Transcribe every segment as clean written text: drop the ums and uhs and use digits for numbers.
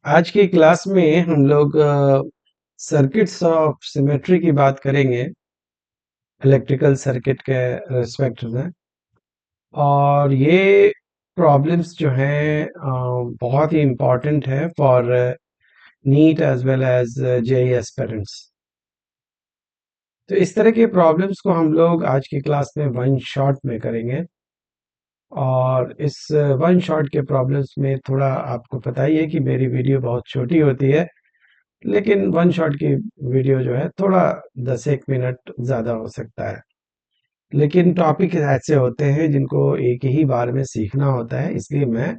आज की क्लास में हम लोग सर्किट्स ऑफ सिमेट्री की बात करेंगे इलेक्ट्रिकल सर्किट के रिस्पेक्ट में। और ये प्रॉब्लम्स जो हैं बहुत ही इम्पोर्टेंट है for NEET as well as JEE aspirants. तो इस तरह के प्रॉब्लम्स को हम लोग आज की क्लास में वन शॉट में करेंगे। और इस वन शॉट के प्रॉब्लम्स में थोड़ा आपको पता ही है कि मेरी वीडियो बहुत छोटी होती है, लेकिन वन शॉट की वीडियो जो है थोड़ा 10 एक मिनट ज़्यादा हो सकता है। लेकिन टॉपिक ऐसे होते हैं जिनको एक ही बार में सीखना होता है, इसलिए मैं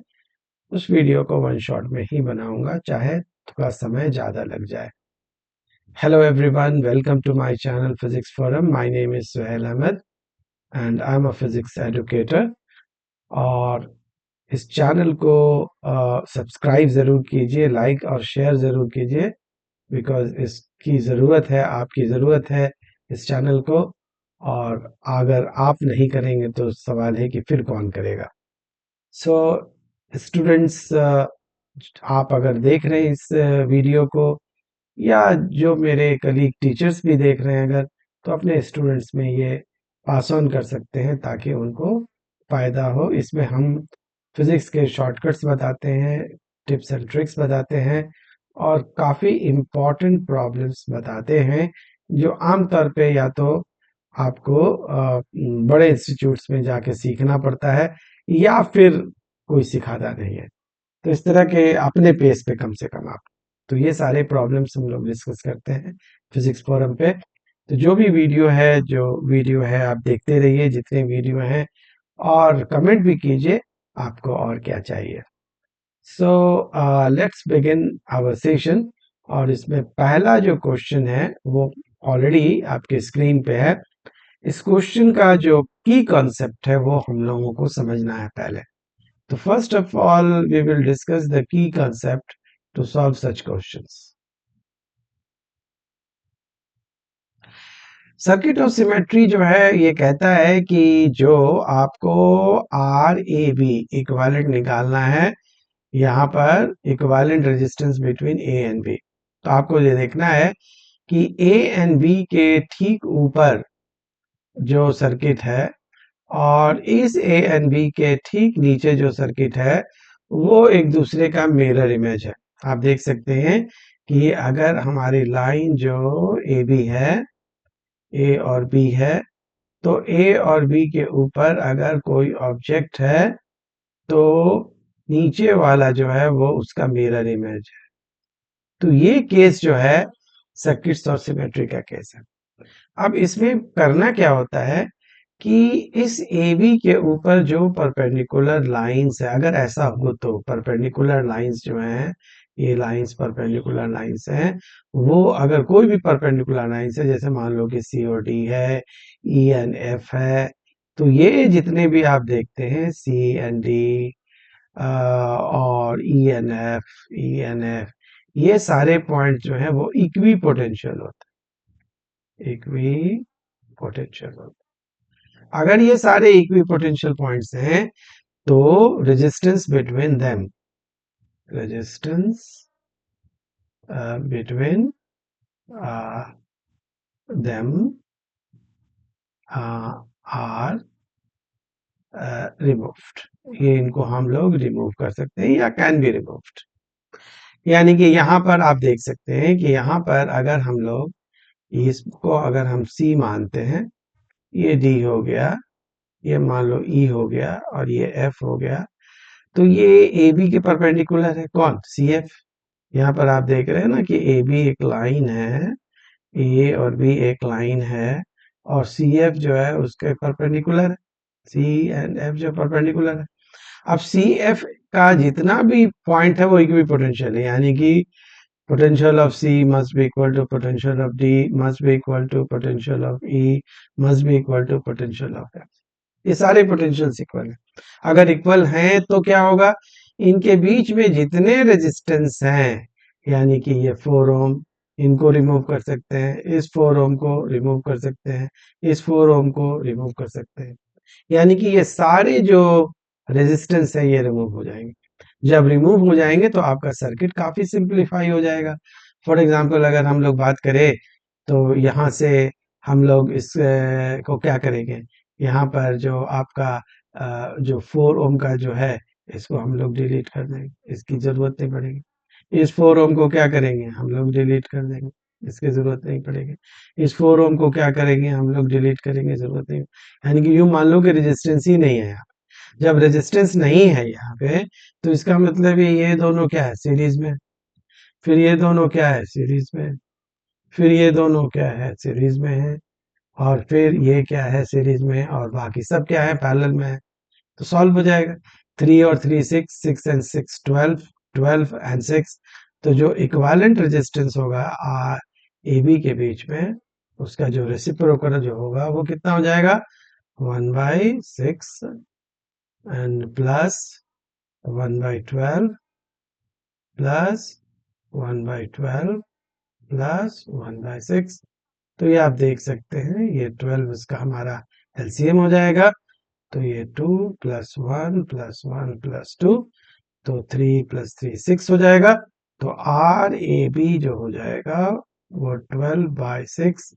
उस वीडियो को वन शॉट में ही बनाऊंगा, चाहे थोड़ा समय ज़्यादा लग जाए। Hello everyone, welcome to my channel physics forum. My name is Suhail Ahmed and I am a physics educator. और इस चैनल को सब्सक्राइब ज़रूर कीजिए, लाइक और शेयर ज़रूर कीजिए, बिकॉज इसकी ज़रूरत है, आपकी ज़रूरत है इस चैनल को। और अगर आप नहीं करेंगे तो सवाल है कि फिर कौन करेगा। सो स्टूडेंट्स, आप अगर देख रहे हैं इस वीडियो को, या जो मेरे कलीग टीचर्स भी देख रहे हैं अगर, तो अपने स्टूडेंट्स में ये पास ऑन कर सकते हैं ताकि उनको फ़ायदा हो। इसमें हम फिज़िक्स के शॉर्टकट्स बताते हैं, टिप्स एंड ट्रिक्स बताते हैं, और काफ़ी इम्पॉर्टेंट प्रॉब्लम्स बताते हैं जो आमतौर पे या तो आपको बड़े इंस्टीट्यूट्स में जाके सीखना पड़ता है, या फिर कोई सिखाता नहीं है। तो इस तरह के अपने पेस पे कम से कम आप, तो ये सारे प्रॉब्लम्स हम लोग डिस्कस करते हैं फिजिक्स फोरम पे। तो जो वीडियो है आप देखते रहिए, जितने वीडियो हैं, और कमेंट भी कीजिए आपको और क्या चाहिए। So let's begin our session. और इसमें पहला जो क्वेश्चन है वो ऑलरेडी आपके स्क्रीन पे है। इस क्वेश्चन का जो की कॉन्सेप्ट है वो हम लोगों को समझना है पहले। तो first of all we will discuss the key concept to solve such questions. Circuit of symmetry जो है ये कहता है कि जो आपको आर ए बी इक्विवेलेंट निकालना है, यहाँ पर equivalent resistance between A and B. तो आपको ये देखना है कि ए एंड बी के ठीक ऊपर जो सर्किट है, और इस ए एंड बी के ठीक नीचे जो सर्किट है, वो एक दूसरे का मिरर इमेज है। आप देख सकते हैं कि अगर हमारी लाइन जो ए बी है, ए और बी है, तो ए और बी के ऊपर अगर कोई ऑब्जेक्ट है तो नीचे वाला जो है वो उसका मिरर इमेज है। तो ये केस जो है सर्किट्स और सिमेट्री का केस है। अब इसमें करना क्या होता है कि इस ए बी के ऊपर जो परपेंडिकुलर लाइंस है, अगर ऐसा हो तो परपेंडिकुलर लाइंस जो हैं, ये लाइंस परपेंडिकुलर लाइंस हैं, वो अगर कोई भी परपेंडिकुलर लाइंस है, जैसे मान लो कि सी और डी है, ई एंड एफ है, तो ये जितने भी आप देखते हैं सी एंड डी और ई एन एफ, ये सारे पॉइंट जो हैं वो इक्वी पोटेंशियल होते हैं, इक्वी पोटेंशियल होते हैं। अगर ये सारे इक्वी पोटेंशियल पॉइंट्स हैं तो resistance between them, resistance between them are removed. ये इनको हम लोग रिमूव कर सकते हैं या कैन बी रिमूव्ड। यानी कि यहाँ पर आप देख सकते हैं कि यहाँ पर अगर हम लोग इसको अगर हम C मानते हैं, ये D हो गया, ये मान लो E हो गया, और ये F हो गया, तो ये AB के परपेंडिकुलर है कौन, CF। यहाँ पर आप देख रहे हैं ना कि AB एक लाइन है, A और B एक लाइन है, और CF जो है उसके परपेंडिकुलर है, C एंड F जो परपेंडिकुलर है। अब CF का जितना भी पॉइंट है वो इक्वी पोटेंशियल है, यानी कि potential of C must be equal to potential of D must be equal to potential of E must be equal to potential of F। ये सारे पोटेंशियल्स इक्वल हैं। अगर इक्वल हैं तो क्या होगा, इनके बीच में जितने रेजिस्टेंस हैं, यानी कि ये 4 ओम, इनको रिमूव कर सकते हैं, इस 4 ओम को रिमूव कर सकते हैं, इस 4 ओम को रिमूव कर सकते हैं, यानी कि ये सारे जो रेजिस्टेंस है ये रिमूव हो जाएंगे। जब रिमूव हो जाएंगे तो आपका सर्किट काफी सिंप्लीफाई हो जाएगा। फॉर एग्जांपल अगर हम लोग बात करें तो यहाँ से हम लोग इस को क्या करेंगे, यहाँ पर जो आपका जो 4 ओम का जो है इसको हम लोग डिलीट कर देंगे, इसकी जरूरत नहीं पड़ेगी। इस 4 ओम को क्या करेंगे, हम लोग डिलीट कर देंगे, इसकी जरूरत नहीं पड़ेगी। इस 4 ओम को क्या करेंगे, हम लोग डिलीट करेंगे, जरूरत नहीं। यानी कि यूं मान लो कि रेजिस्टेंस ही नहीं है यहाँ। जब रेजिस्टेंस नहीं है यहाँ पे तो इसका मतलब ये दोनों क्या है, सीरीज में। फिर ये दोनों क्या है, सीरीज में। फिर ये दोनों क्या है, सीरीज में है। और फिर ये क्या है, सीरीज में। और बाकी सब क्या है, पैरेलल में है। तो सॉल्व हो जाएगा। 3 और 3 6, 6 एंड 6 12, 12 एंड 6। तो जो इक्विवेलेंट रेजिस्टेंस होगा आर ए बी के बीच में, उसका जो रेसिप्रोकल जो होगा वो कितना हो जाएगा, 1/6 एंड प्लस 1/12 प्लस 1/12 प्लस 1/6। तो ये आप देख सकते हैं, ये 12 इसका हमारा एलसीएम हो जाएगा। तो ये 2 प्लस 1 प्लस 1 प्लस 2, तो 3 प्लस 3 6 हो जाएगा। तो आर ए बी जो हो जाएगा वो 12/6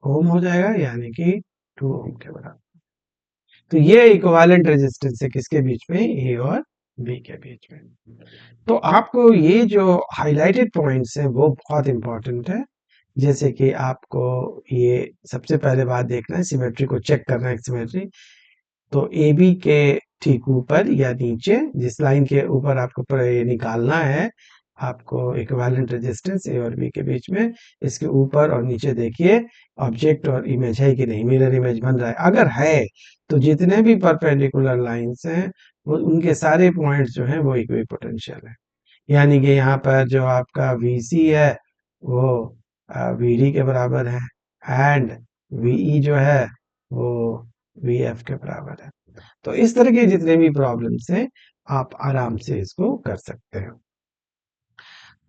ओम हो जाएगा, यानी कि 2 ओम के बराबर। तो ये इक्विवेलेंट रेजिस्टेंस है किसके बीच में, ए और बी के बीच में। तो आपको ये जो हाइलाइटेड पॉइंट्स हैं वो बहुत इंपॉर्टेंट है। जैसे कि आपको ये सबसे पहले बात देखना है, सिमेट्री को चेक करना है, सिमेट्री। तो ए बी के ठीक ऊपर या नीचे, जिस लाइन के ऊपर आपको ये निकालना है, आपको इक्विवेलेंट रेजिस्टेंस ए और बी के बीच में, इसके ऊपर और नीचे देखिए ऑब्जेक्ट और इमेज है कि नहीं, मिरर इमेज बन रहा है। अगर है तो जितने भी परपेंडिकुलर लाइंस हैं वो उनके सारे पॉइंट्स जो हैं वो इक्विपोटेंशियल है। यानी कि यहाँ पर जो आपका VC है वो VD के बराबर है, एंड VE जो है वो VF के बराबर है। तो इस तरह के जितने भी प्रॉब्लम्स हैं आप आराम से इसको कर सकते हैं।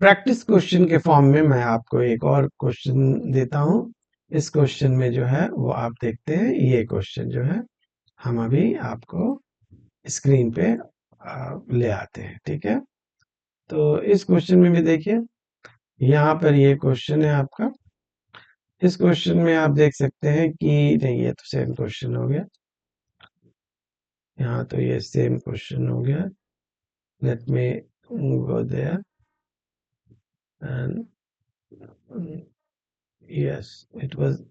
प्रैक्टिस क्वेश्चन के फॉर्म में मैं आपको एक और क्वेश्चन देता हूं। इस क्वेश्चन में जो है वो आप देखते हैं, ये क्वेश्चन जो है हम अभी आपको स्क्रीन पे ले आते हैं, ठीक है। तो इस क्वेश्चन में भी देखिए, यहाँ पर ये क्वेश्चन है आपका। इस क्वेश्चन में आप देख सकते हैं कि नहीं, ये तो सेम क्वेश्चन हो गया। यहाँ तो ये सेम क्वेश्चन हो गया। Let me go there and yes it was,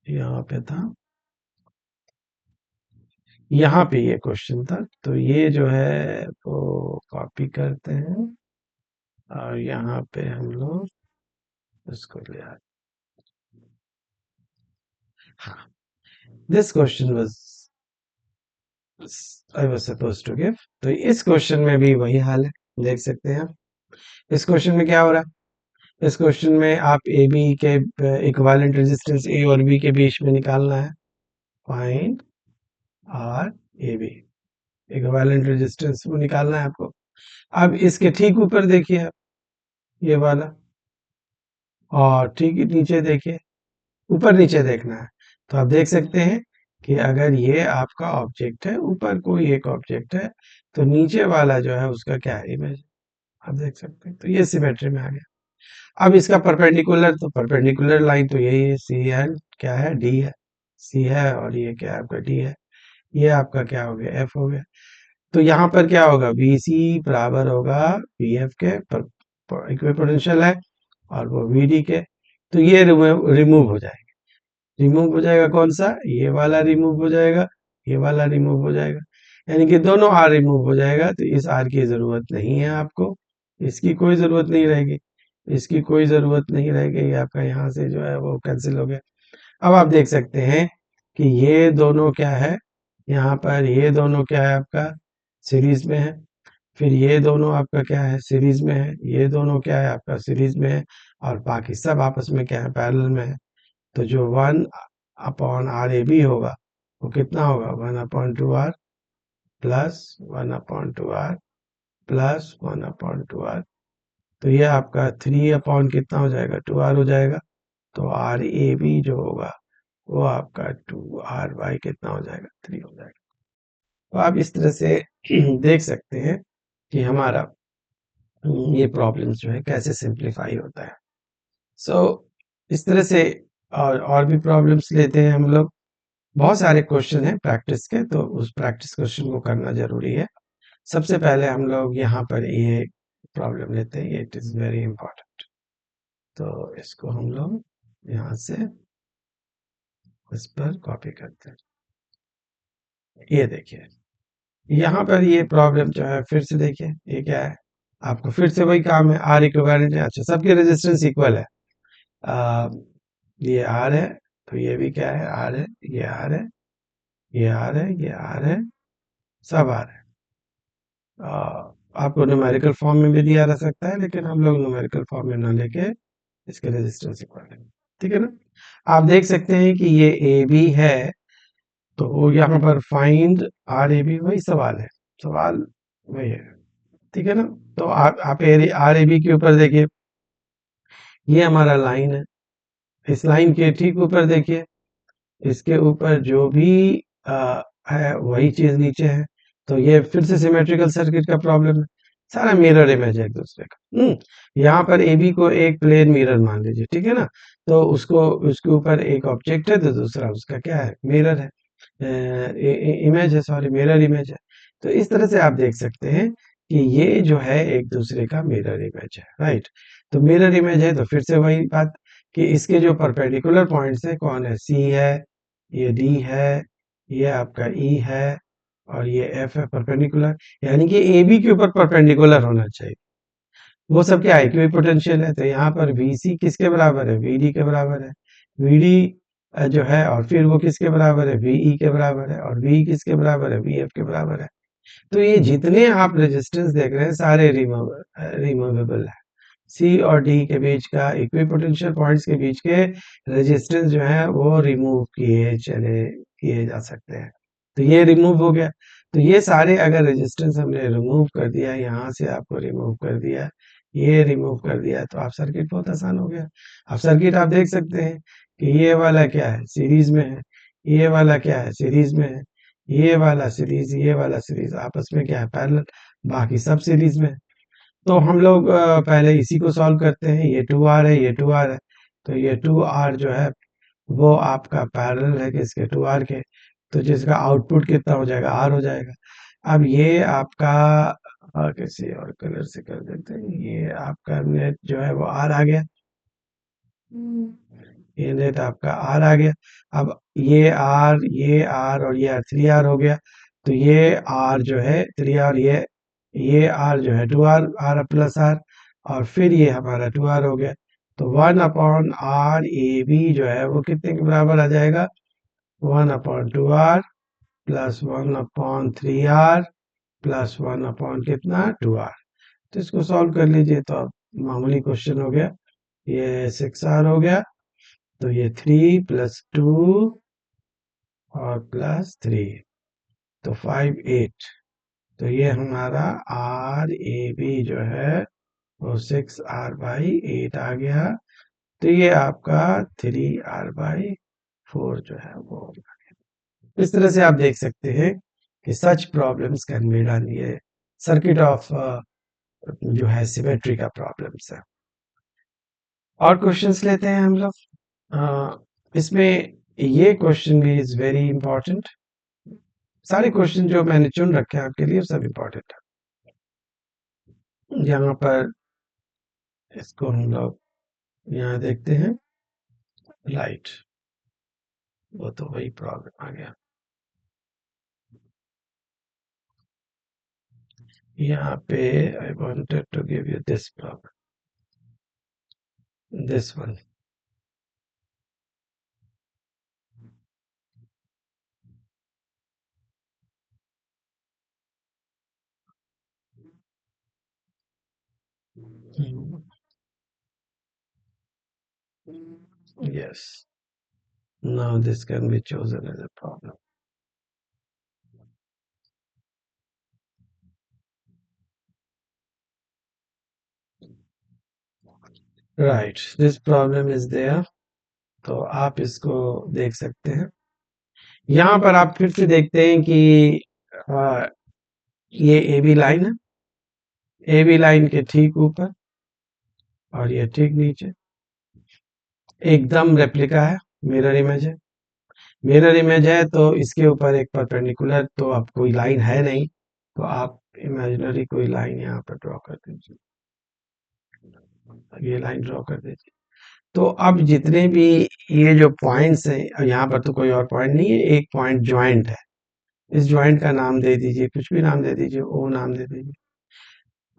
यहाँ पे था, यहाँ पे ये क्वेश्चन था। तो ये जो है वो कॉपी करते हैं और यहाँ पे हम लोग इसको ले आते। हाँ, this question was I was suppose to give. तो इस क्वेश्चन में भी वही हाल है, देख सकते हैं आप। इस क्वेश्चन में क्या हो रहा है, इस क्वेश्चन में आप ए बी के इक्विवेलेंट रेजिस्टेंस ए और बी के बीच में निकालना है। Find R A B, equivalent resistance वो निकालना है आपको। अब इसके ठीक ऊपर देखिए आप, ये वाला, और ठीक नीचे देखिए, ऊपर नीचे देखना है। तो आप देख सकते हैं कि अगर ये आपका ऑब्जेक्ट है, ऊपर कोई एक ऑब्जेक्ट है, तो नीचे वाला जो है उसका क्या है, इमेज। आप देख सकते हैं, तो ये सिमेट्री में आ गया। अब इसका परपेंडिकुलर, तो परपेंडिकुलर लाइन तो यही है, सी एंड क्या है, डी है। सी है और ये क्या है आपका, डी है। ये आपका क्या हो गया, एफ हो गया। तो यहाँ पर क्या होगा, बी सी बराबर होगा बी एफ के, इक्विपोटेंशियल है, और वो वी डी के। तो ये रिमूव हो जाएगा। रिमूव हो जाएगा कौन सा, ये वाला रिमूव हो जाएगा, ये वाला रिमूव हो जाएगा। यानी कि दोनों आर रिमूव हो जाएगा। तो इस आर की जरूरत नहीं है आपको, इसकी कोई जरूरत नहीं रहेगी, इसकी कोई जरूरत नहीं रहेगी। ये आपका यहाँ से जो है वो कैंसिल हो गया। अब आप देख सकते हैं कि ये दोनों क्या है, यहाँ पर ये दोनों क्या है आपका, सीरीज में है। फिर ये दोनों आपका क्या है, सीरीज में है। ये दोनों क्या है आपका, सीरीज में है। और बाकी सब आपस में क्या है, पैरेलल में है। तो जो 1/RAB होगा वो कितना होगा, 1/2R plus 1/2R plus 1/2R। तो ये आपका 3 कितना हो जाएगा, 2R हो जाएगा। तो RAB जो होगा वो आपका 2R बाई कितना हो जाएगा, 3 हो जाएगा। तो आप इस तरह से देख सकते हैं कि हमारा ये प्रॉब्लम्स जो है कैसे सिंप्लीफाई होता है। सो इस तरह से और भी प्रॉब्लम्स लेते हैं हम लोग। बहुत सारे क्वेश्चन हैं प्रैक्टिस के, तो उस प्रैक्टिस क्वेश्चन को करना ज़रूरी है। सबसे पहले हम लोग यहाँ पर ये प्रॉब्लम लेते हैं, इट इज़ वेरी इंपॉर्टेंट। तो इसको हम लोग यहाँ से इस पर कॉपी करते हैं। ये देखिए, यहाँ पर ये प्रॉब्लम जो है फिर से देखिए, ये क्या है, आपको फिर से वही काम है, आर इक्विवेलेंट है। अच्छा, सबके रेजिस्टेंस इक्वल है। आ, ये आर है, तो ये भी क्या है, आर है, ये आर है, ये आर है, ये आर है, सब आर है। आपको न्यूमेरिकल फॉर्म में भी दिया जा सकता है, लेकिन हम लोग न्यूमेरिकल फॉर्म में ना लेके इसके रेजिस्टेंस इक्वल है, ठीक है ना। आप देख सकते हैं कि ये ए बी है, तो यहाँ पर फाइंड आर ए बी, वही सवाल है, सवाल वही है, ठीक है ना। तो आप आर ए बी के ऊपर देखिए, ये हमारा लाइन है, इस लाइन के ठीक ऊपर देखिए, इसके ऊपर जो भी है वही चीज नीचे है। तो ये फिर से सिमेट्रिकल सर्किट का प्रॉब्लम है, सारा मिरर इमेज है एक दूसरे का। यहाँ पर ए बी को एक प्लेन मिरर मान लीजिए, ठीक है ना। तो उसको उसके ऊपर एक ऑब्जेक्ट है, तो दूसरा उसका क्या है, मिरर है, इमेज है, सॉरी मिरर इमेज है। तो इस तरह से आप देख सकते हैं कि ये जो है एक दूसरे का मिरर इमेज है, राइट। तो मिरर इमेज है, तो फिर से वही बात कि इसके जो परपेंडिकुलर पॉइंट्स है, कौन है, सी है, ये डी है, ये आपका ई है, और ये एफ है परपेंडिकुलर, यानी कि ए बी के ऊपर परपेंडिकुलर होना चाहिए। वो सब क्या है, इक्वी पोटेंशियल है। तो यहाँ पर वी सी किसके बराबर है, वी डी के बराबर है। वी डी जो है, और फिर वो किसके बराबर है, वी ई के बराबर है, और वी किसके बराबर है, वी एफ के बराबर है। तो ये जितने आप रेजिस्टेंस देख रहे हैं सारे रिमूवेबल है। सी और डी के बीच का, इक्विपोटेंशियल पॉइंट्स के बीच के रेजिस्टेंस जो है वो रिमूव किए जा सकते हैं। तो ये रिमूव हो गया। तो ये सारे अगर रेजिस्टेंस हमने रिमूव कर दिया, यहाँ से आपको रिमूव कर दिया, ये रिमूव कर दिया, तो आप सर्किट बहुत आसान हो गया। अब सर्किट आप देख सकते हैं कि ये वाला क्या है, सीरीज में है, ये वाला क्या है, सीरीज में है, ये वाला सीरीज, ये वाला सीरीज, आपस में क्या है, पैरेलल, बाकी सब सीरीज में है। तो हम लोग पहले इसी को सॉल्व करते हैं। ये 2R है, ये 2R है, तो ये 2R जो है वो आपका पैरेलल है किसके, 2R के। तो जिसका आउटपुट कितना हो जाएगा, R हो जाएगा। अब ये आपका किसी और कलर से कर देते हैं, ये आपका नेट जो है वो R आ गया, ये नेट आपका R आ गया। अब ये R और ये R, 3R हो गया। तो ये R जो है 3R, ये R जो है 2R, R प्लस R, और फिर ये हमारा 2R हो गया। तो 1/R ए बी जो है वो कितने के बराबर आ जाएगा, 1/2R प्लस 1/3R प्लस 1 कितना, 2R। तो इसको सॉल्व कर लीजिए, तो अब मामूली क्वेश्चन हो गया। ये 6R हो गया, तो ये 3 प्लस 2 और प्लस 3, तो 5 8। तो ये हमारा आर ए बी जो है वो 6R/8 आ गया। तो ये आपका 3R/4 जो है वो आ गया। इस तरह से आप देख सकते हैं कि सच प्रॉब्लम्स कैन बी डन। ये सर्किट ऑफ जो है सिमेट्री का प्रॉब्लम्स है। और क्वेश्चंस लेते हैं हम लोग। इसमें ये क्वेश्चन भी इज वेरी इंपॉर्टेंट। सारे क्वेश्चन जो मैंने चुन रखे हैं आपके लिए सब इंपॉर्टेंट है। यहाँ पर इसको हम लोग यहाँ देखते हैं, राइट, वो तो वही प्रॉब्लम आ गया। यहाँ पे I wanted to give you this problem, this one. Yes, now this can be chosen as a problem. Right, this problem is there। तो आप इसको देख सकते हैं। यहाँ पर आप फिर से देखते हैं कि आ, ये ए बी लाइन है, ए बी लाइन के ठीक ऊपर और ये ठीक नीचे एकदम रेप्लिका है, मिरर इमेज है। मिरर इमेज है तो इसके ऊपर एक परपेंडिकुलर, तो अब कोई लाइन है नहीं, तो आप इमेजिनरी कोई लाइन यहाँ पर ड्रॉ कर दीजिए, ये लाइन ड्रॉ कर दीजिए। तो अब जितने भी ये जो पॉइंट्स हैं, अब यहाँ पर तो कोई और पॉइंट नहीं है, एक पॉइंट ज्वाइंट है, इस ज्वाइंट का नाम दे दीजिए, कुछ भी नाम दे दीजिए, ओ नाम दे दीजिए।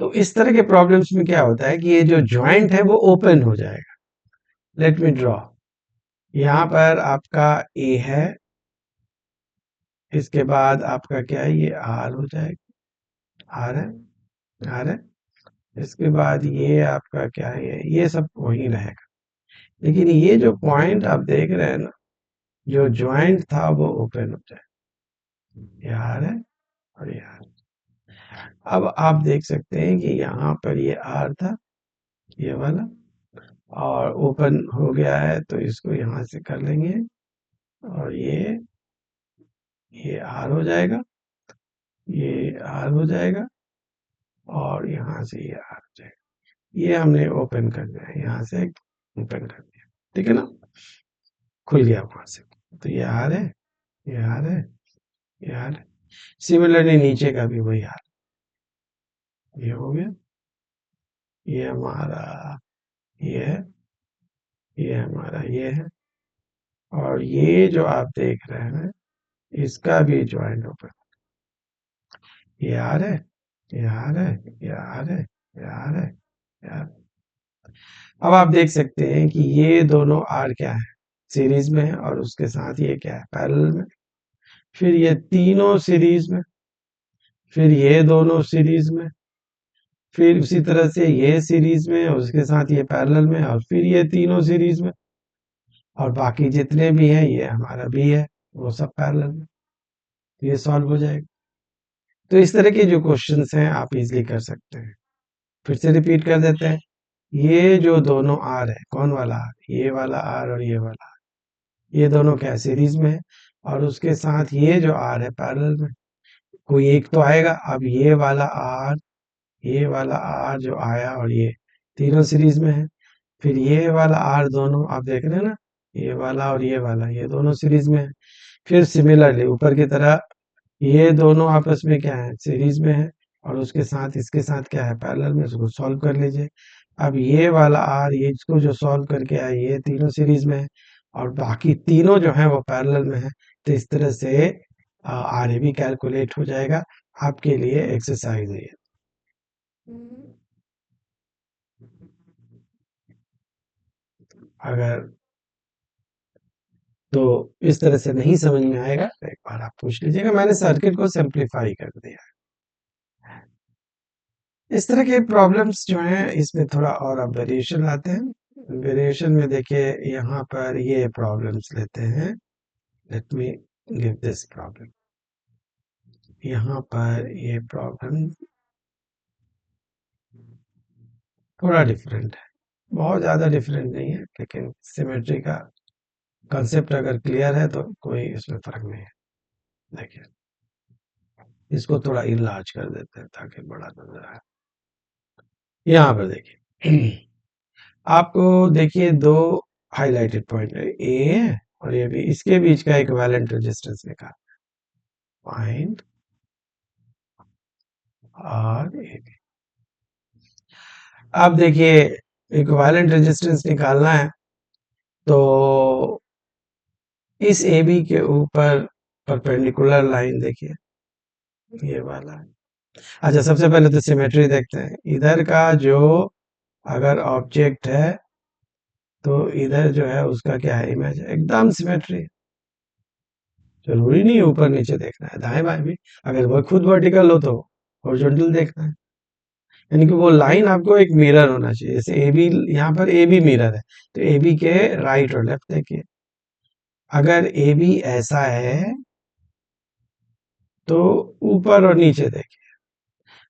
तो इस तरह के प्रॉब्लम्स में क्या होता है कि ये जो ज्वाइंट है वो ओपन हो जाएगा। लेट मी ड्रॉ, यहाँ पर आपका ए है, इसके बाद आपका क्या है, ये आर हो जाएगा, आर है, आर है। इसके बाद ये आपका क्या है, ये सब वही रहेगा। लेकिन ये जो पॉइंट आप देख रहे हैं ना, जो ज्वाइंट था वो ओपन हो जाए, ये आर है और ये आर। अब आप देख सकते हैं कि यहाँ पर ये आर था, ये वाला, और ओपन हो गया है, तो इसको यहाँ से कर लेंगे और ये आर हो जाएगा, ये आर हो जाएगा और यहाँ से ये आर हो जाएगा। ये हमने ओपन कर दिया, यहाँ से ओपन कर दिया, ठीक है ना, खुल गया वहां से। तो ये आर है, ये आर है, ये आर है। सिमिलरली नीचे का भी वही हाल, ये हो गया, ये हमारा ये है, ये हमारा ये है, और ये जो आप देख रहे हैं इसका भी ज्वाइंट ओपन, ये आर है, ये आर है, ये आर है, ये आर है, ये आर। अब आप देख सकते हैं कि ये दोनों आर क्या है, सीरीज में है, और उसके साथ ये क्या है, पैरेलल में। फिर ये तीनों सीरीज में, फिर ये दोनों सीरीज में, फिर उसी तरह से ये सीरीज में और उसके साथ ये पैरेलल में, और फिर ये तीनों सीरीज में, और बाकी जितने भी हैं ये हमारा भी है, वो सब पैरेलल में। तो ये सॉल्व हो जाएगा। तो इस तरह के जो क्वेश्चंस हैं आप इजीली कर सकते हैं। फिर से रिपीट कर देते हैं, ये जो दोनों आर है, कौन वाला आर, ये वाला आर और ये वाला आर, ये दोनों क्या सीरीज में है, और उसके साथ ये जो आर है पैरेलल में, कोई एक तो आएगा। अब ये वाला आर, ये वाला आर जो आया और ये तीनों सीरीज में है, फिर ये वाला आर, दोनों आप देख रहे हैं ना, ये वाला और ये वाला, ये दोनों सीरीज में है। फिर सिमिलरली ऊपर की तरह ये दोनों आपस में क्या है, सीरीज में है, और उसके साथ इसके साथ क्या है, पैरेलल में, इसको सॉल्व कर लीजिए। अब ये वाला आर, ये इसको जो सॉल्व करके आए, ये तीनों सीरीज में है, और बाकी तीनों जो है वो पैरेलल में है। तो इस तरह से आर ए भी कैलकुलेट हो जाएगा। आपके लिए एक्सरसाइज है ये। अगर तो इस तरह से नहीं समझ में आएगा तो एक बार आप पूछ लीजिएगा, मैंने सर्किट को सिंप्लीफाई कर दिया। इस तरह के प्रॉब्लम्स जो हैं इसमें थोड़ा और अब वेरिएशन आते हैं। वेरिएशन में देखिए यहाँ पर ये प्रॉब्लम्स लेते हैं, let me give this problem. यहाँ पर ये प्रॉब्लम थोड़ा डिफरेंट है, बहुत ज़्यादा डिफरेंट नहीं है, लेकिन सिमेट्री का कंसेप्ट अगर क्लियर है तो कोई इसमें फर्क नहीं है। देखिए इसको थोड़ा इनलार्ज कर देते हैं ताकि बड़ा नजर आए। यहाँ पर देखिए आपको देखिए दो हाइलाइटेड पॉइंट है, ए है और ये भी, इसके बीच का इक्विवेलेंट रेजिस्टेंस निकाल, फाइंड आर ए बी। अब देखिए इक्विवेलेंट रेजिस्टेंस निकालना है, तो इस ए बी के ऊपर परपेंडिकुलर लाइन देखिए, ये वाला है। अच्छा सबसे पहले तो सिमेट्री देखते हैं, इधर का जो अगर ऑब्जेक्ट है तो इधर जो है उसका क्या है, इमेज है, एकदम सिमेट्री। जरूरी नहीं है ऊपर नीचे देखना है, दाएं बाएं भी, अगर वो खुद वर्टिकल हो तो हॉरिजॉन्टल देखना है। यानी कि वो लाइन आपको एक मिरर होना चाहिए, जैसे ए बी, यहाँ पर ए बी मिरर है, तो ए बी के राइट और लेफ्ट देखिए। अगर ए बी ऐसा है तो ऊपर और नीचे देखिए।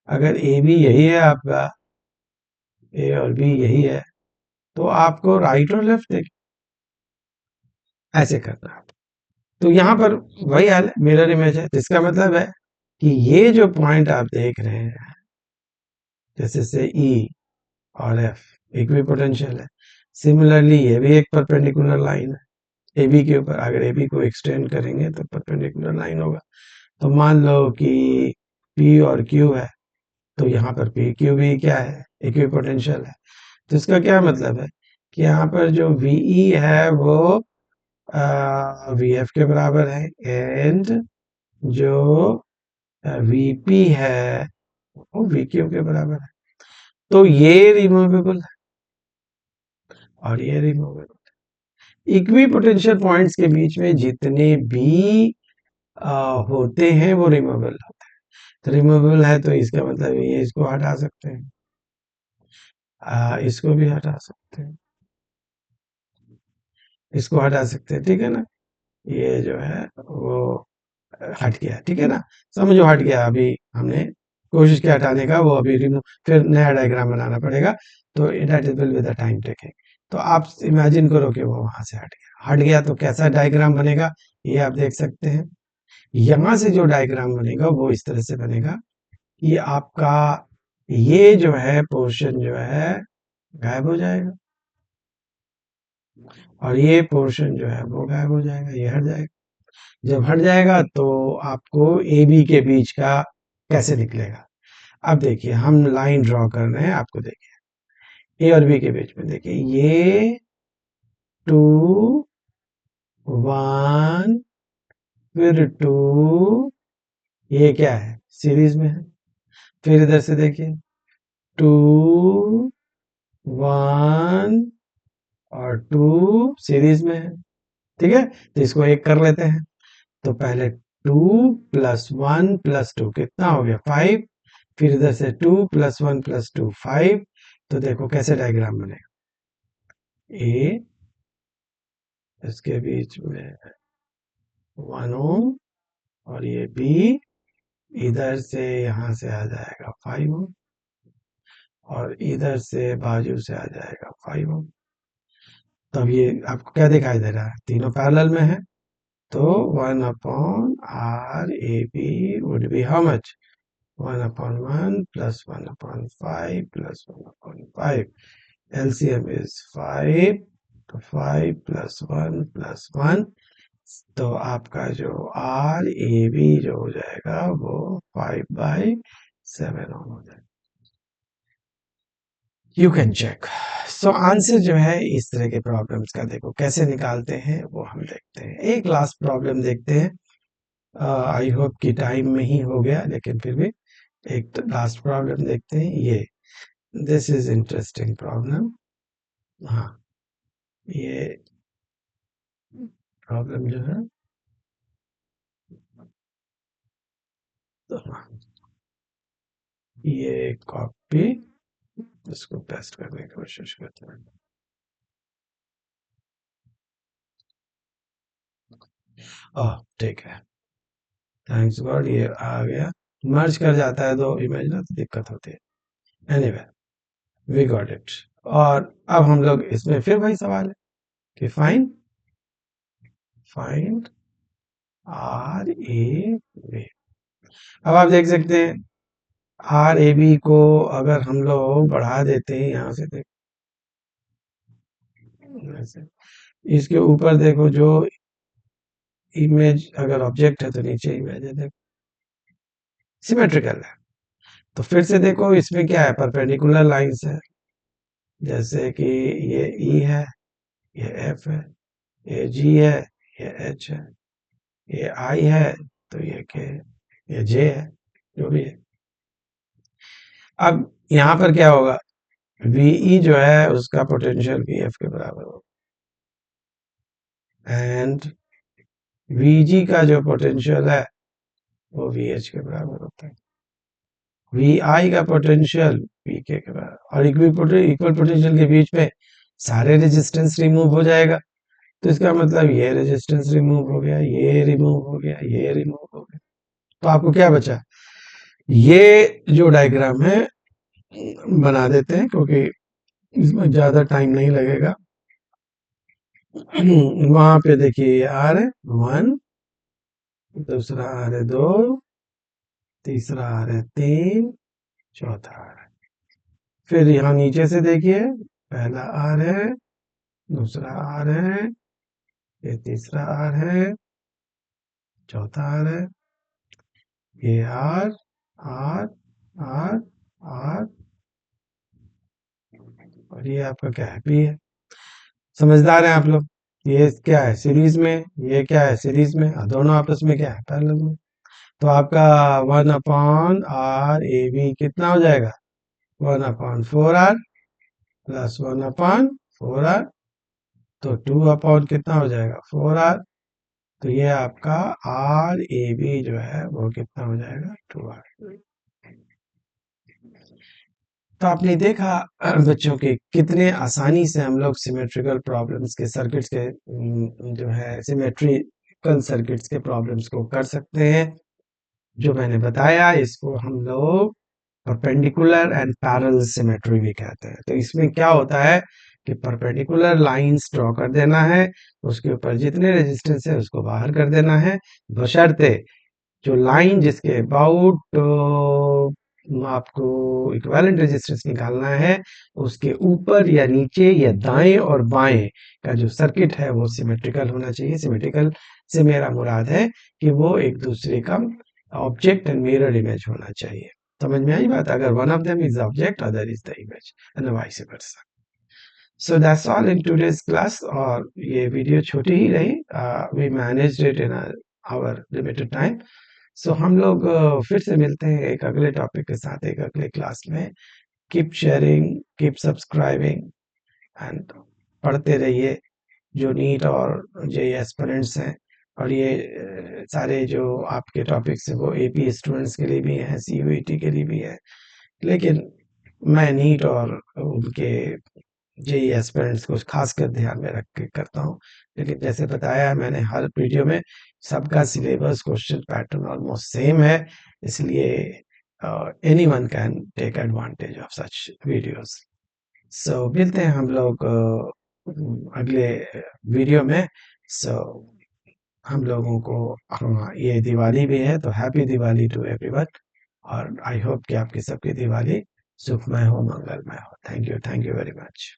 अगर ए बी यही है आपका, ए और बी यही है, तो आपको राइट और लेफ्ट देखिए, ऐसे करना है। तो यहाँ पर वही हाल है, मिरर इमेज है, तो इसका मतलब है कि ये जो पॉइंट आप देख रहे हैं जैसे से ई और एफ इक्विपोटेंशियल है, सिमिलरली ये भी एक परपेंडिकुलर लाइन है ए बी के ऊपर। अगर ए बी को एक्सटेंड करेंगे तो परपेंडिकुलर लाइन होगा। तो मान लो कि पी और क्यू है, तो यहाँ पर पी क्यू भी क्या है, इक्विपोटेंशियल है। तो इसका क्या मतलब है कि यहाँ पर जो वीई है वो वी एफ के बराबर है, एंड जो वीपी है वो वी क्यू के बराबर है। तो ये रिमूवेबल है और ये रिमूवेबल। इक्वी पोटेंशियल पॉइंट्स के बीच में जितने भी होते हैं वो रिमूवेबल होते हैं। तो रिमूवेबल है तो इसका मतलब ये इसको हटा सकते हैं, इसको भी हटा सकते हैं, इसको हटा सकते हैं, ठीक है ना। ये जो है वो हट गया, ठीक है ना। समझो हट गया। अभी हमने कोशिश किया हटाने का, वो अभी रिमूव, फिर नया डायग्राम बनाना पड़ेगा। तो that will with the time taking. तो आप इमेजिन करो कि वो वहां से हट गया तो कैसा डायग्राम बनेगा, ये आप देख सकते हैं। यहां से जो डायग्राम बनेगा वो इस तरह से बनेगा कि आपका ये जो है पोर्शन जो है गायब हो जाएगा, और ये पोर्शन जो है वो गायब हो जाएगा, ये हट जाएगा। जब हट जाएगा तो आपको ए बी के बीच का कैसे निकलेगा। अब देखिए हम लाइन ड्रॉ कर रहे हैं, आपको देखिए ए और बी के बीच में, देखिए ये 2 1 फिर 2, ये क्या है, सीरीज में है। फिर इधर से देखिए 2 1 और 2 सीरीज में है, ठीक है। तो इसको एक कर लेते हैं। तो पहले 2 प्लस 1 प्लस 2 कितना हो गया, 5। फिर इधर से 2 प्लस 1 प्लस 2 5। तो देखो कैसे डायग्राम बनेगा, ए इसके बीच में 1 ओम, और ये बी इधर से यहां से आ जाएगा 5 ओम, और इधर से बाजू से आ जाएगा 5 ओम। तब ये आपको क्या दिखाई दे रहा है, तीनों पैरेलल में है। तो 1 upon R A B would be how much, 1 upon 1 plus 1 upon 5 plus 1 upon 5. LCM is 5. तो 5 plus 1 plus 1, तो आपका जो आर ए बी जो हो जाएगा वो 5/7 हो जाएगा। You can check. So answer जो है इस तरह के प्रॉब्लम्स का देखो कैसे निकालते हैं वो हम देखते हैं। एक लास्ट प्रॉब्लम देखते हैं, आई होप कि टाइम में ही हो गया, लेकिन फिर भी एक तो लास्ट प्रॉब्लम देखते हैं। ये दिस इज इंटरेस्टिंग प्रॉब्लम। हाँ, ये प्रॉब्लम जो है, तो हाँ, ये कॉपी, इसको पेस्ट करने की कोशिश करते हैं। ओह ठीक है, थैंक्स गॉड ये आ गया। मर्ज कर जाता है तो इमेज ना, तो दिक्कत होती है। Anyway we got it. और अब हम लोग इसमें फिर वही सवाल है कि find find R A B. अब आप देख सकते हैं आर ए बी को अगर हम लोग बढ़ा देते हैं यहाँ से, देखो इसके ऊपर देखो जो इमेज, अगर ऑब्जेक्ट है तो नीचे इमेज है, देखो सिमेट्रिकल है। तो फिर से देखो इसमें क्या है, परपेंडिकुलर लाइंस है। जैसे कि ये ई है, ये एफ है, ये जी है, ये एच है, ये आई है, तो ये के, ये जे है, जो भी है। अब यहाँ पर क्या होगा, वीई जो है उसका पोटेंशियल वी एफ के बराबर होगा, एंड वीजी का जो पोटेंशियल है वो वी एच के बराबर होता है। वी आई का पोटेंशियल वी के बराबर, और इक्वल पोटेंशियल के बीच में सारे रेजिस्टेंस रिमूव हो जाएगा। तो इसका मतलब ये रेजिस्टेंस रिमूव हो गया, ये रिमूव हो गया, ये रिमूव हो गया। तो आपको क्या बचा, ये जो डायग्राम है बना देते हैं क्योंकि इसमें ज्यादा टाइम नहीं लगेगा। वहां पे देखिए आ रहे 1, दूसरा आ रहे 2, तीसरा आ रहा है 3, चौथा आ रहा है। फिर यहाँ नीचे से देखिए, पहला आर है, दूसरा आर है, ये तीसरा आर है, चौथा आर है, ये आर आर आर आर, और ये आपका क्या है, पी है। समझदार हैं आप लोग। ये क्या है सीरीज में, ये क्या है सीरीज में, दोनों आपस में क्या है, पैरेलल में। तो आपका 1/r/ab कितना हो जाएगा, 1/4r प्लस 1/4r, तो 2 कितना हो जाएगा, 4r। तो ये आपका आर ए बी जो है वो कितना हो जाएगा, 2r। तो आपने देखा बच्चों के कितने आसानी से हम लोग सिमेट्रिकल प्रॉब्लम्स के सर्किट्स के जो है सिमेट्रिकल सर्किट्स के प्रॉब्लम्स को कर सकते हैं। जो मैंने बताया इसको हम लोग परपेंडिकुलर एंड पैरेलल सिमेट्री भी कहते हैं। तो इसमें क्या होता है कि परपेंडिकुलर लाइंस ड्रॉ कर देना है, उसके ऊपर जितने रेजिस्टेंस है उसको बाहर कर देना है, बशर्ते जो लाइन जिसके अबाउट आपको इक्विवेलेंट रेजिस्टेंस निकालना है, उसके ऊपर या नीचे या दाएं और बाएं का जो सर्किट है वो सिमेट्रिकल होना चाहिए। सिमेट्रिकल से मेरा मुराद है कि वो एक दूसरे का ऑब्जेक्ट एंड मिरर इमेज होना चाहिए। समझ में आई बात, अगर one of them is object other is the image and vice versa. So that's all in today's class. और ये वीडियो छोटी ही रही, we managed it in our limited time. So हम लोग फिर से मिलते हैं एक अगले टॉपिक के साथ एक अगले क्लास में। Keep sharing, keep subscribing and पढ़ते रहिए। जो नीट और जे एस्पिरेंट्स हैं, और ये सारे जो आपके टॉपिक्स हैं वो एपी स्टूडेंट्स के लिए भी हैं, सीयूईटी के लिए भी है, लेकिन मैं नीट और उनके जेई एस्पिरेंट्स को खासकर ध्यान में रख के करता हूँ। लेकिन जैसे बताया है मैंने हर वीडियो में, सबका syllabus question pattern almost same है, इसलिए anyone can take advantage of such videos. So मिलते हैं हम लोग अगले वीडियो में। सो हम लोगों को, हाँ, ये दिवाली भी है तो हैप्पी दिवाली टू एवरीवन। और आई होप कि आपकी सबकी दिवाली सुखमय हो, मंगलमय हो। Thank you very much.